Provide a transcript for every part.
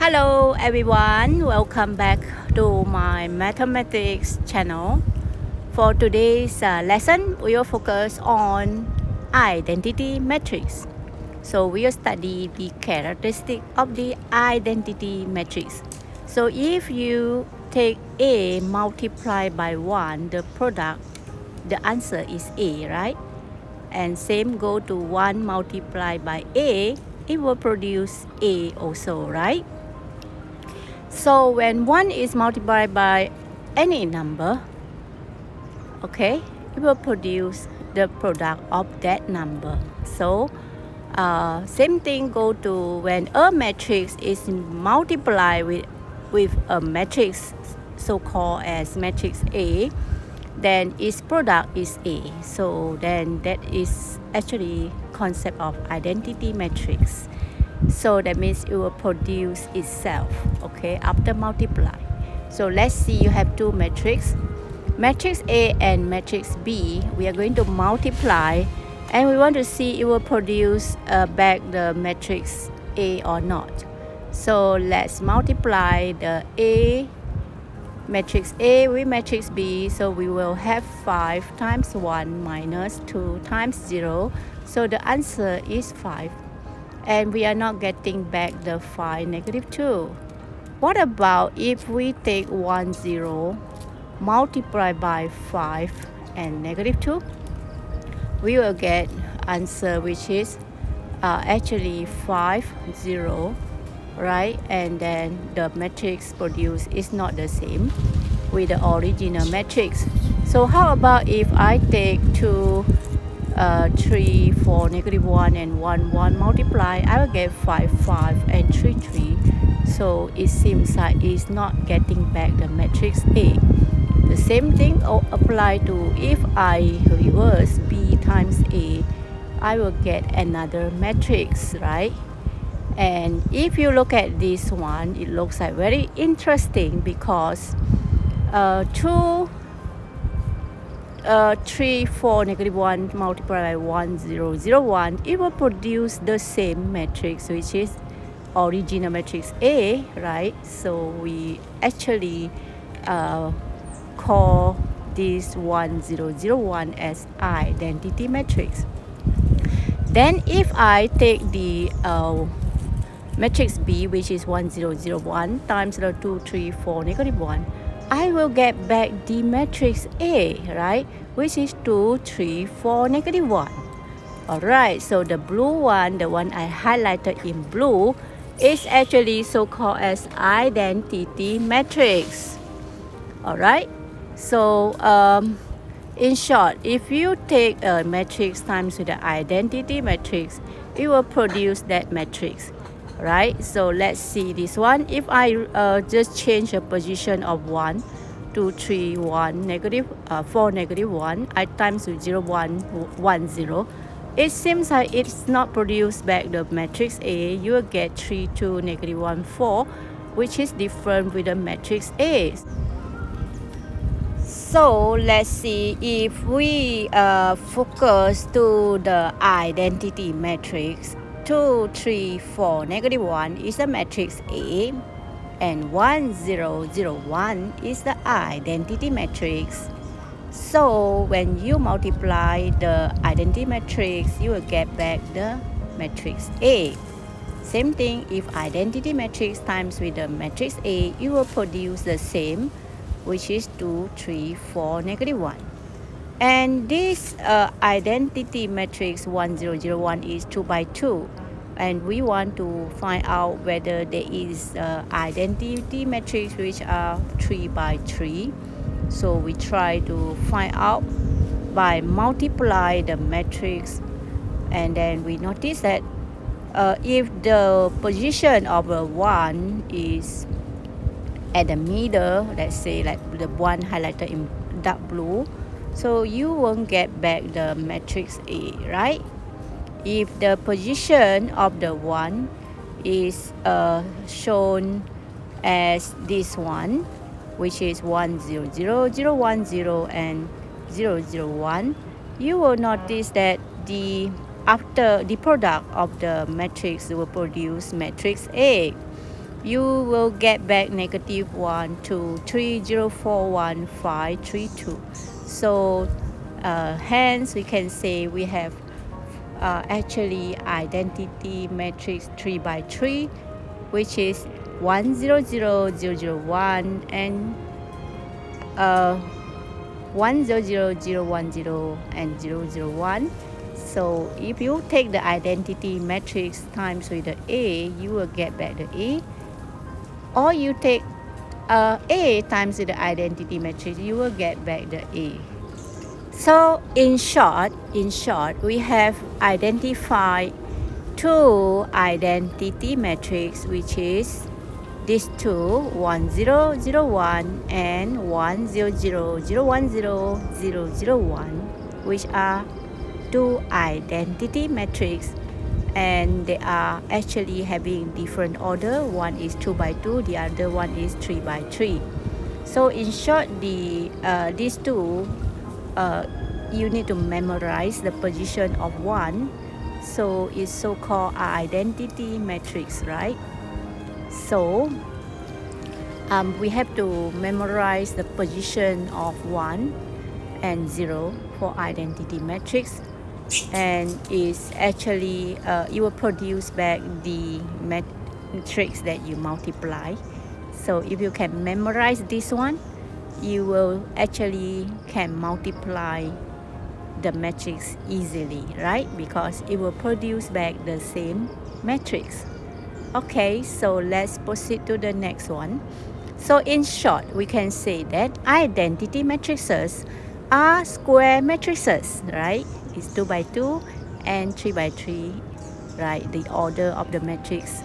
Hello everyone, welcome back to my mathematics channel. For today's lesson, we will focus on identity matrix. So we will study the characteristic of the identity matrix. So if you take A multiplied by 1, the product, the answer is A, right? And same go to 1 multiplied by A, it will produce A also, right? So when 1 is multiplied by any number, okay, it will produce the product of that number. So same thing go to when a matrix is multiplied with a matrix so-called as matrix A, then its product is A. So then that is actually concept of identity matrix. So that means it will produce itself, okay, after multiply. So let's see, you have two matrices, matrix A and matrix B. We are going to multiply and we want to see it will produce back the matrix A or not. So let's multiply the A, matrix A with matrix B. So we will have 5 times 1 minus 2 times 0. So the answer is 5. And we are not getting back the 5, negative 2. What about if we take 1, 0, multiply by 5 and negative 2? We will get answer which is actually 5, 0, right? And then the matrix produced is not the same with the original matrix. So how about if I take 2, 3, 4, negative 1 and 1, 1 multiply, I will get 5, 5 and 3, 3. So it seems like it's not getting back the matrix A. The same thing apply to if I reverse B times A, I will get another matrix, right? And if you look at this one, it looks like very interesting because 2, 3, 4, negative 1 multiplied by 1, 0, 0, 1, it will produce the same matrix, which is original matrix A, right? So we actually call this 1, 0, 0, 1 as identity matrix. Then if I take the matrix B, which is 1, 0, 0, 1 times the 2, 3, 4, negative 1, I will get back the matrix A, right? Which is 2, 3, 4, negative 1. Alright, so the blue one, the one I highlighted in blue, is actually so-called as identity matrix. Alright, so in short, if you take a matrix times with the identity matrix, it will produce that matrix. Right, so let's see this one. If I just change the position of 1, 2, 3, 1, negative 4, negative 1, I times with 0, 1, 1, 0, it seems like it's not produced back the matrix A. You will get 3, 2, negative 1, 4, which is different with the matrix A. So let's see if we focus to the identity matrix. 2, 3, 4, negative 1 is the matrix A, and 1, 0, 0, 1 is the identity matrix. So when you multiply the identity matrix, you will get back the matrix A. Same thing, if identity matrix times with the matrix A, you will produce the same, which is 2, 3, 4, negative 1. And this identity matrix 1, 0, 0, 1 is 2 by 2. And we want to find out whether there is identity matrix which are 3 by 3. So we try to find out by multiply the matrix. And then we notice that if the position of the 1 is at the middle, let's say like the one highlighted in dark blue, so you won't get back the matrix A, right? If the position of the 1 is shown as this one, which is 1, 0, 0, 0, 1, 0 and 0, 0, 1, you will notice that after the product of the matrix will produce matrix A. you will get back negative 1, 2, 3, 0, 4, 1, 5, 3, 2. So hence we can say we have actually identity matrix 3 by 3, which is 1, 0, 0, 0, 0, 1, and 1, 0, 0, 0, 1, 0, and 0, 0, 1. So if you take the identity matrix times with the A, you will get back the A. Or you take A times with the identity matrix, you will get back the A. So in short, we have identified two identity matrix, which is these two, 1, 0, 0, 1 and 1, 0, 0, 0, 1, 0, 0, 0, 1, which are two identity matrix, and they are actually having different order. One is 2 by 2, the other one is 3 by 3. So in short, these two, you need to memorize the position of one. So it's so-called identity matrix, right? So we have to memorize the position of 1 and 0 for identity matrix, and is actually it will produce back the matrix that you multiply. So if you can memorize this one, you will actually can multiply the matrix easily, right? Because it will produce back the same matrix. Okay, so let's proceed to the next one. So in short, we can say that identity matrices are square matrices, right? It's 2 by 2 and 3 by 3, right? The order of the matrix.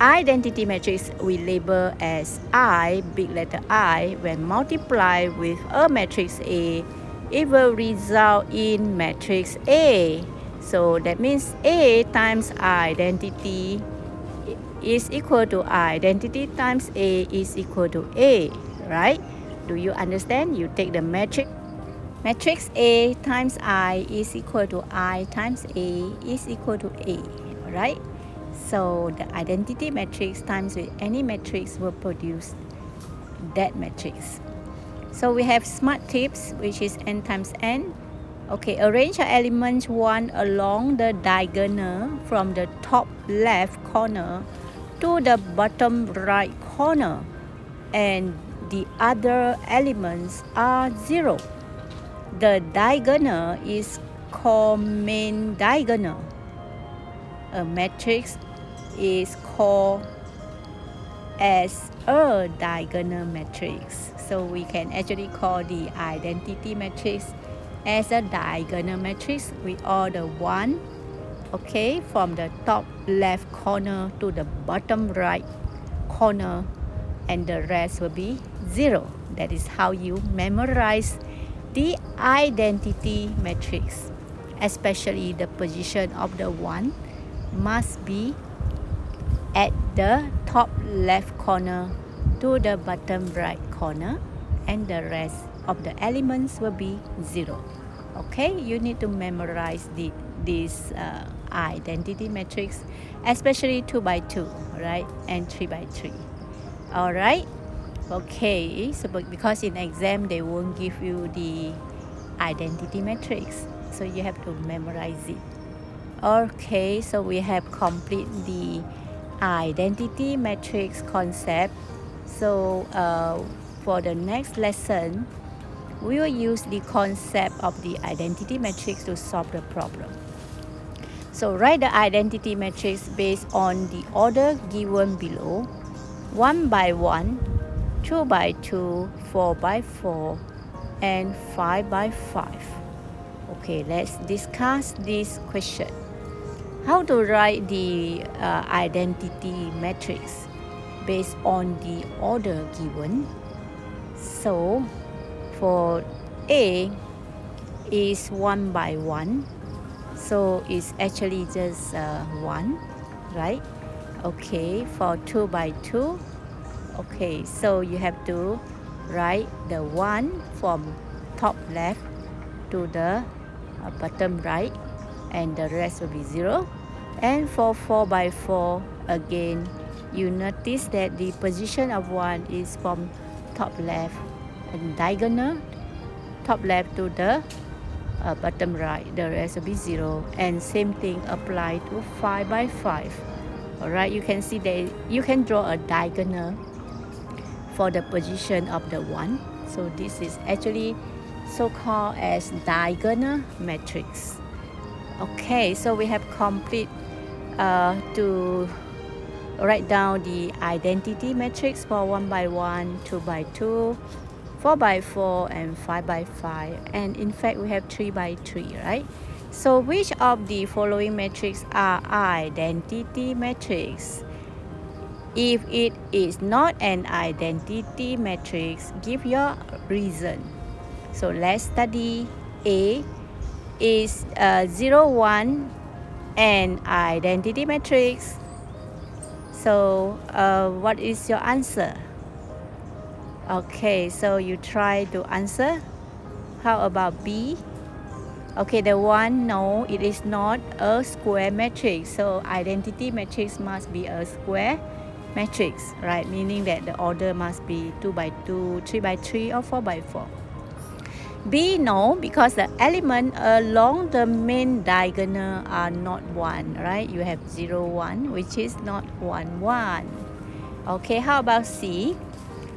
Identity matrix we label as I, big letter I. When multiplied with a matrix A, it will result in matrix A. So that means A times identity is equal to identity times A is equal to A, right? Do you understand? You take the matrix A times I is equal to I times A is equal to A, right? So the identity matrix times with any matrix will produce that matrix. So we have smart tips, which is n times n. Okay, arrange your element 1 along the diagonal from the top left corner to the bottom right corner, and the other elements are 0. The diagonal is called main diagonal. A matrix is called as a diagonal matrix. So we can actually call the identity matrix as a diagonal matrix with order 1, okay, from the top left corner to the bottom right corner, and the rest will be 0. That is how you memorize the identity matrix. Especially the position of the 1 must be at the top left corner to the bottom right corner, and the rest of the elements will be 0. Okay, you need to memorize this identity matrix, especially 2 by 2, right, and 3 by 3. All right. Okay, so because in exam they won't give you the identity matrix, so you have to memorize it. Okay, so we have complete the identity matrix concept. So for the next lesson, we will use the concept of the identity matrix to solve the problem. So write the identity matrix based on the order given below: 1 by 1, 2 by 2, 4 by 4, and 5 by 5. Okay, let's discuss this question. How to write the identity matrix based on the order given? So for A is 1 by 1, so it's actually just 1, right? Okay, for 2 by 2, okay, so you have to write the 1 from top left to the bottom right, and the rest will be 0. And for 4 by 4, again you notice that the position of 1 is from top left and diagonal top left to the bottom right. The rest will be 0. And same thing apply to 5 by 5. Alright, you can see that you can draw a diagonal for the position of the 1. So this is actually so-called as diagonal matrix. Okay, so we have complete to write down the identity matrix for 1 by 1, 2 by 2, 4 by 4, and 5 by 5. And in fact, we have 3 by 3, right? So which of the following matrix are identity matrix? If it is not an identity matrix, give your reason. So let's study. A is 0, 1 an identity matrix. So what is your answer? Okay, so you try to answer. How about B? Okay, the one, no, it is not a square matrix. So identity matrix must be a square matrix, right? Meaning that the order must be 2 by 2, 3 by 3, or 4 by 4. B, no, because the element along the main diagonal are not 1, right? You have 0, 1, which is not 1, 1. Okay, how about C?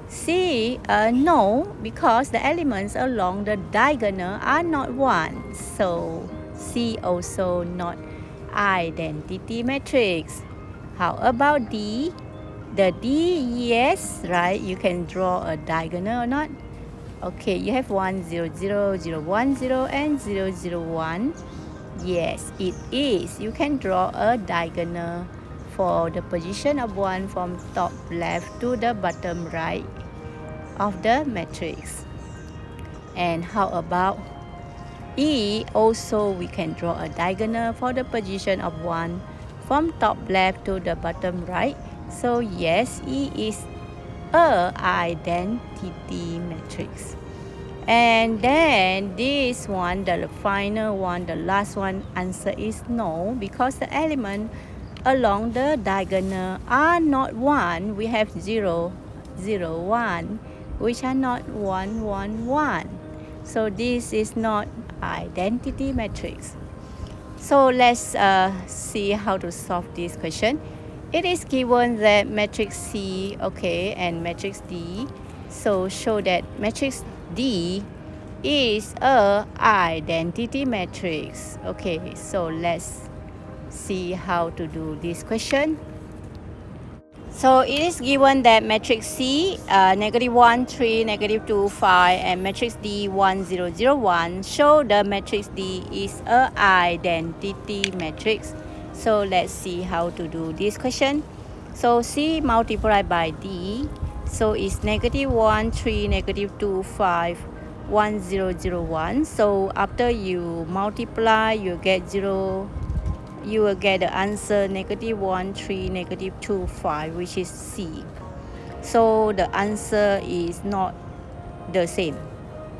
C, no, because the elements along the diagonal are not 1. So C also not identity matrix. How about D? The D, yes, right? You can draw a diagonal or not? Okay, you have 1, 0, 0, 0, 1, 0, and 0, 0, 1. Yes, it is. You can draw a diagonal for the position of 1 from top left to the bottom right of the matrix. And how about E? Also, we can draw a diagonal for the position of 1 from top left to the bottom right. So yes, E is a identity matrix. And then this one, the final one, the last one, answer is no, because the element along the diagonal are not 1. We have 0, 0, 1, which are not 1, 1, 1. So this is not identity matrix. So let's see how to solve this question. It is given that matrix C, okay, and matrix D. So show that matrix D is a identity matrix. Okay, so let's see how to do this question. So it is given that matrix C, -1, 3, -2, 5, and matrix D, 1, 0, 0, 1. Show the matrix D is a identity matrix. So let's see how to do this question. So C multiplied by D. So it's -1, 3, -2, 5, 1, 0, 0, 1. So after you multiply, you get 0. You will get the answer -1, 3, -2, 5, which is C. So the answer is not the same.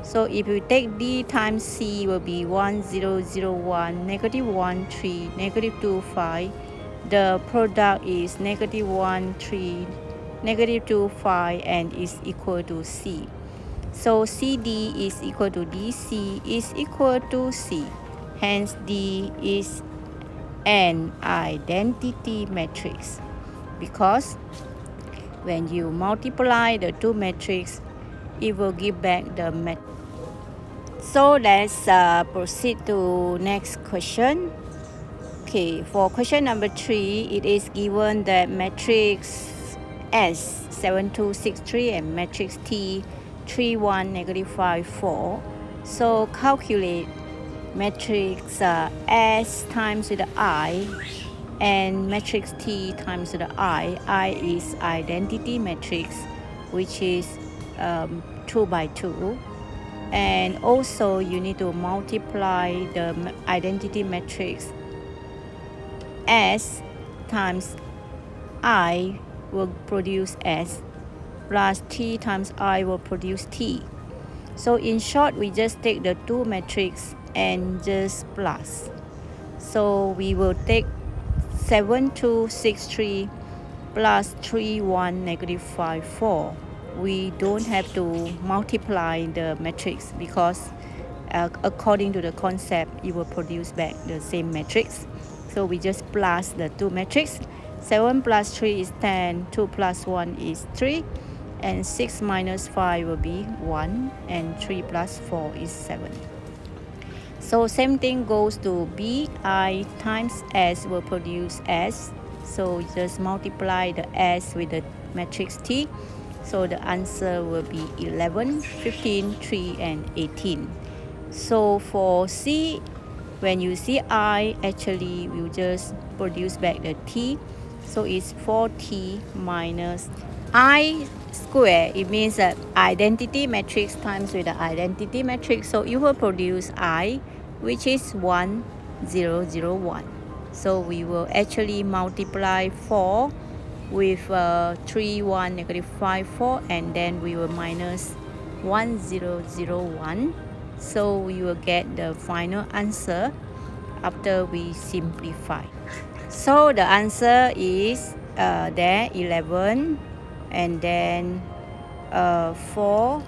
So if you take D times C, will be 1, 0, 0, 1, -1, 3, -2, 5. The product is -1, 3, -2, 5, and is equal to C. So CD is equal to DC is equal to C. Hence D is an identity matrix, because when you multiply the two matrices, it will give back the matrix. So let's proceed to next question. Okay, for question number 3, it is given that matrix S 7, 2, 6, 3 and matrix T 3, 1, -5, 4. So calculate matrix S times with the I and matrix T times with the I. I is identity matrix, which is 2 by 2. And also you need to multiply the identity matrix S times I will produce S, plus T times I will produce T. So in short, we just take the two matrices and just plus. So we will take 7, 2, 6, 3 plus 3, 1, negative 5, 4. We don't have to multiply the matrix because according to the concept, it will produce back the same matrix. So we just plus the two matrix. 7 plus 3 is 10, 2 plus 1 is 3, and 6 minus 5 will be 1, and 3 plus 4 is 7. So same thing goes to B. I times S will produce S. So just multiply the S with the matrix T. So the answer will be 11, 15, 3, and 18. So for C, when you see I, actually will just produce back the T. So it's 4T minus I square. It means that identity matrix times with the identity matrix. So you will produce I, which is 1, 0, 0, 1. So we will actually multiply 4 with 3, 1, negative 5, 4, and then we will minus 1, 0, 0, 1. So we will get the final answer after we simplify. So the answer is there 11, and then 4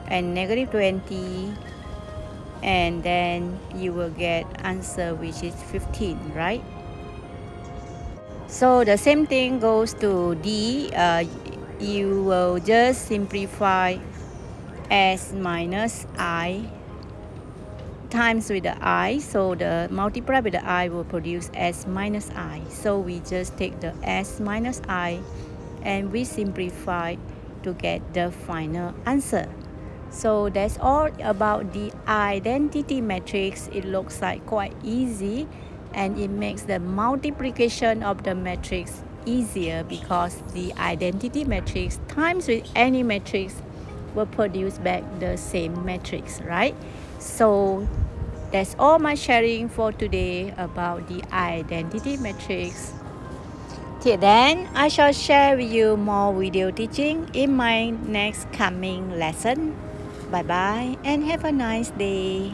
and negative 20, and then you will get answer which is 15, right? So the same thing goes to D. You will just simplify S minus I times with the I. So the multiply with the I will produce S minus I. So we just take the S minus I and we simplify to get the final answer. So that's all about the identity matrix. It looks like quite easy, and it makes the multiplication of the matrix easier because the identity matrix times with any matrix will produce back the same matrix, right? So that's all my sharing for today about the identity matrix. Till then, I shall share with you more video teaching in my next coming lesson. Bye bye and have a nice day.